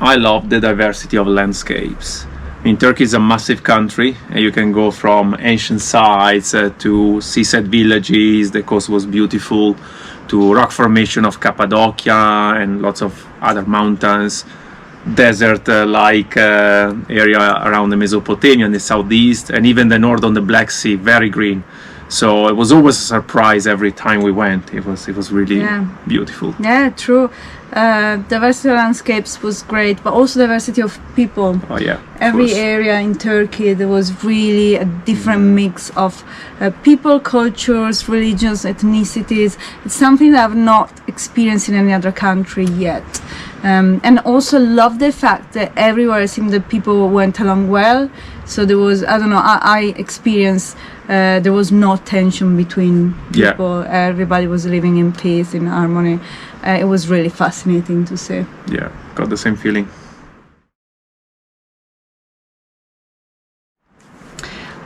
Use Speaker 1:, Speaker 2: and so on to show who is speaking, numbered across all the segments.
Speaker 1: I love the diversity of landscapes. I mean, Turkey is a massive country, and you can go from ancient sites to seaside villages. The coast was beautiful, to rock formation of Cappadocia and lots of other mountains. Desert area around the Mesopotamia and the southeast, and even the north on the Black Sea, very green. So it was always a surprise every time we went. It was really beautiful.
Speaker 2: Yeah, true. Diversity of landscapes was great, but also diversity of people.
Speaker 1: Oh yeah.
Speaker 2: Every area in Turkey, there was really a different mix of people, cultures, religions, ethnicities. It's something that I've not experienced in any other country yet. And also love the fact that everywhere it seemed that people went along well. So there was, I don't know, I experienced there was no tension between people. Yeah. Everybody was living in peace, in harmony. It was really fascinating to see.
Speaker 1: Yeah, got the same feeling.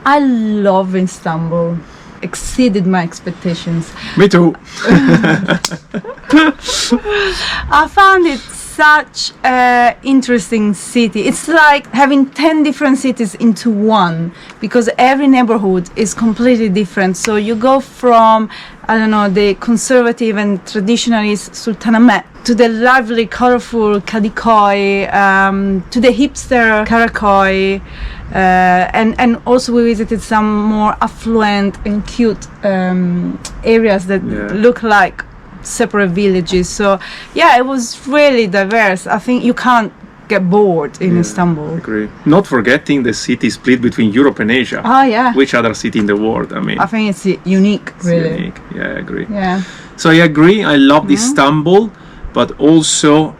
Speaker 2: I love Istanbul. Exceeded my expectations.
Speaker 1: Me too.
Speaker 2: I found it such an interesting city. It's like having 10 different cities into one, because every neighborhood is completely different. So you go from, I don't know, the conservative and traditionalist Sultanahmet to the lively, colorful Kadıköy, to the hipster Karaköy, and also we visited some more affluent and cute areas that look like separate villages. So yeah, it was really diverse. I think you can't get bored in Istanbul.
Speaker 1: I agree. Not forgetting the city split between Europe and Asia.
Speaker 2: Oh yeah.
Speaker 1: Which other city in the world? I mean,
Speaker 2: I think it's unique, really.
Speaker 1: Unique. Yeah, I agree.
Speaker 2: Yeah.
Speaker 1: So I agree. I loved Istanbul, but also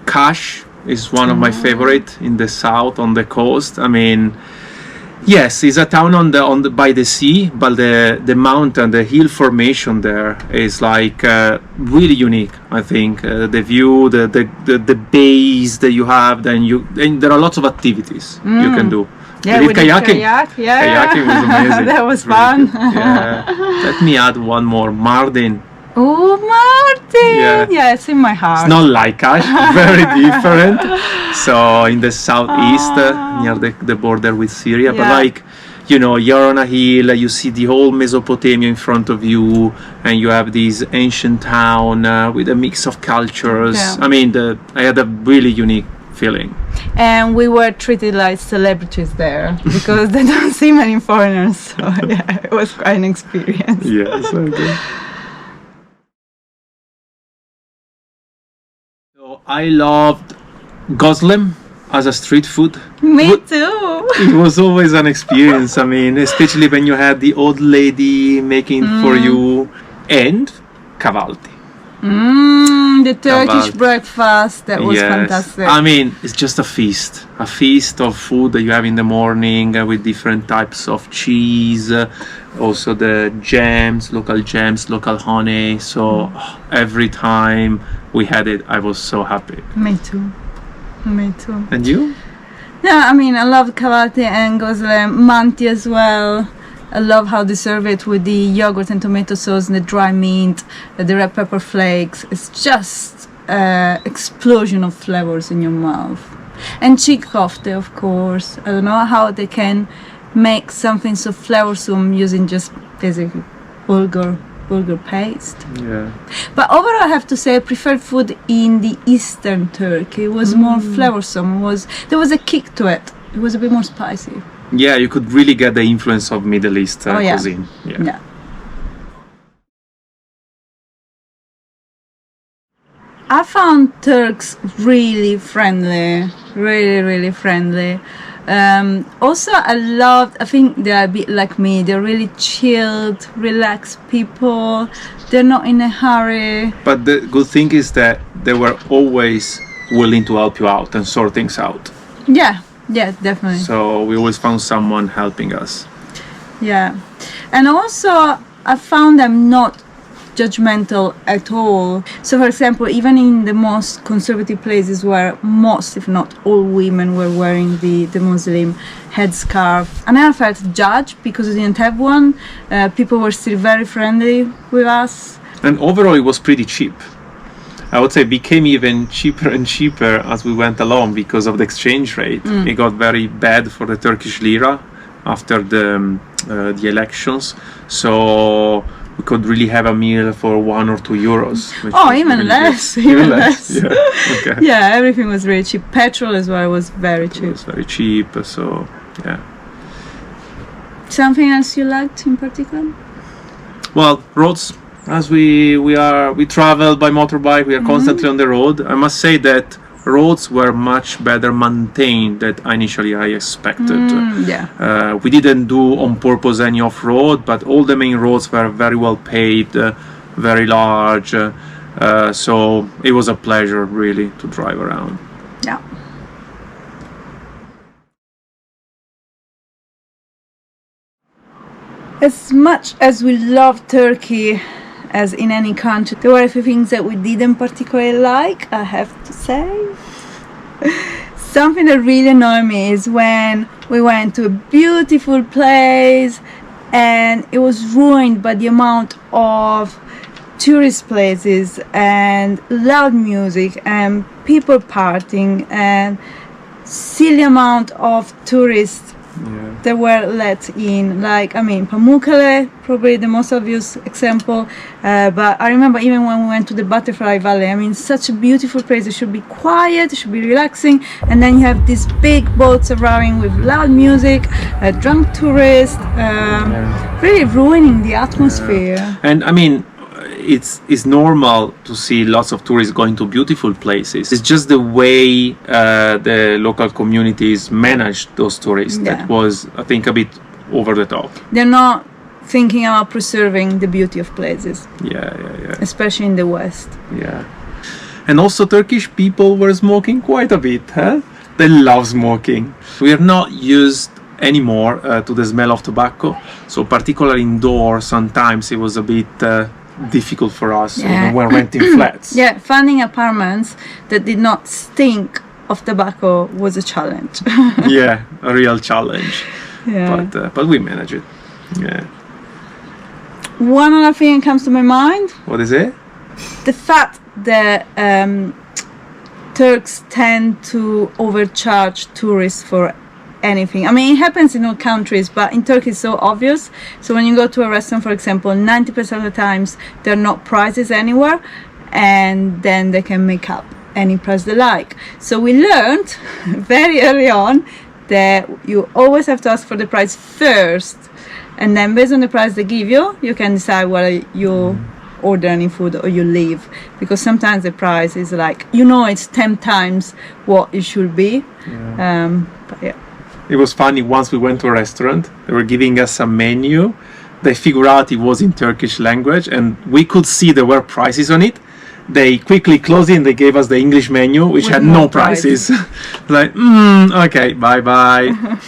Speaker 1: Kash is one of my favorite in the south on the coast. I mean, yes, it's a town on the by the sea, but the mountain, the hill formation there is like really unique. I think the view, the base that you have, and there are lots of activities you can do.
Speaker 2: Yeah, we did kayak.
Speaker 1: Kayaking was amazing.
Speaker 2: That was
Speaker 1: really
Speaker 2: fun.
Speaker 1: Yeah. Let me add one more. Mardin.
Speaker 2: Oh, Martin! Yeah, it's in my heart.
Speaker 1: It's not like Kash, very different. So in the southeast, near the border with Syria, but like, you know, you're on a hill, you see the whole Mesopotamia in front of you, and you have this ancient town with a mix of cultures. Yeah. I mean, I had a really unique feeling.
Speaker 2: And we were treated like celebrities there because they don't see many foreigners. So yeah, it was quite an experience.
Speaker 1: Yeah, so good. I loved Goslem as a street food.
Speaker 2: Me too.
Speaker 1: It was always an experience. I mean, especially when you had the old lady making for you, and Kavalti.
Speaker 2: The Turkish breakfast, that was fantastic.
Speaker 1: I mean, it's just a feast of food that you have in the morning with different types of cheese, also the jams, local honey. So every time we had it, I was so happy.
Speaker 2: Me too.
Speaker 1: And you?
Speaker 2: Yeah, I mean, I love Kavalti and Goslem, Manti as well. I love how they serve it with the yogurt and tomato sauce and the dry meat, the red pepper flakes. It's just explosion of flavors in your mouth. And cheek kofte, of course. I don't know how they can make something so flavorsome using just basically bulgur paste.
Speaker 1: Yeah.
Speaker 2: But overall, I have to say I preferred food in the eastern Turkey. It was more flavorsome. There was a kick to it. It was a bit more spicy.
Speaker 1: Yeah, you could really get the influence of Middle East cuisine. Yeah.
Speaker 2: I found Turks really friendly, really friendly. Also, I think they're a bit like me. They're really chilled, relaxed people. They're not in a hurry.
Speaker 1: But the good thing is that they were always willing to help you out and sort things out.
Speaker 2: Yeah, definitely.
Speaker 1: So we always found someone helping us.
Speaker 2: Yeah. And also, I found them not judgmental at all. So for example, even in the most conservative places where most, if not all, women were wearing the Muslim headscarf, I never felt judged because I didn't have one. People were still very friendly with us.
Speaker 1: And overall it was pretty cheap. I would say became even cheaper and cheaper as we went along because of the exchange rate. It got very bad for the Turkish lira after the elections, so we could really have a meal for €1 or €2. Which
Speaker 2: Oh,
Speaker 1: was
Speaker 2: even
Speaker 1: really
Speaker 2: less.
Speaker 1: good.
Speaker 2: Even less.
Speaker 1: Yeah. Okay.
Speaker 2: Yeah, everything was really cheap. Petrol as well was very
Speaker 1: It
Speaker 2: cheap.
Speaker 1: was very cheap. So yeah.
Speaker 2: Something else you liked in particular?
Speaker 1: Well, roads. As we travel by motorbike, we are constantly on the road. I must say that roads were much better maintained than initially I expected.
Speaker 2: Yeah.
Speaker 1: We didn't do on purpose any off-road, but all the main roads were very well paved, very large. So it was a pleasure really to drive around.
Speaker 2: Yeah. As much as we love Turkey, as in any country, there were a few things that we didn't particularly like, I have to say. Something that really annoyed me is when we went to a beautiful place and it was ruined by the amount of tourist places and loud music and people partying and silly amount of tourists that were let in. Like, I mean, Pamukkale, probably the most obvious example, but I remember even when we went to the Butterfly Valley, I mean, such a beautiful place. It should be quiet, it should be relaxing, and then you have these big boats arriving with loud music, drunk tourists, really ruining the atmosphere.
Speaker 1: And I mean, it's normal to see lots of tourists going to beautiful places. It's just the way the local communities managed those tourists that was, I think, a bit over the top.
Speaker 2: They're not thinking about preserving the beauty of places.
Speaker 1: Yeah.
Speaker 2: Especially in the West.
Speaker 1: Yeah. And also Turkish people were smoking quite a bit, huh? They love smoking. We are not used anymore to the smell of tobacco. So particularly indoors, sometimes it was a bit difficult for us when renting flats.
Speaker 2: Yeah, finding apartments that did not stink of tobacco was a challenge.
Speaker 1: Yeah, a real challenge.
Speaker 2: Yeah.
Speaker 1: But we manage it. Yeah.
Speaker 2: One other thing that comes to my mind:
Speaker 1: What is it?
Speaker 2: the fact that Turks tend to overcharge tourists for anything. I mean, it happens in all countries, but in Turkey it's so obvious. So when you go to a restaurant, for example, 90% of the times there are not prices anywhere, and then they can make up any price they like. So we learned very early on that you always have to ask for the price first, and then based on the price they give you, you can decide whether you order any food or you leave, because sometimes the price is like, it's 10 times what it should be. But yeah.
Speaker 1: It was funny, once we went to a restaurant, they were giving us a menu. They figured out it was in Turkish language and we could see there were prices on it. They quickly closed it and they gave us the English menu, which had no prices. Like, okay, bye-bye.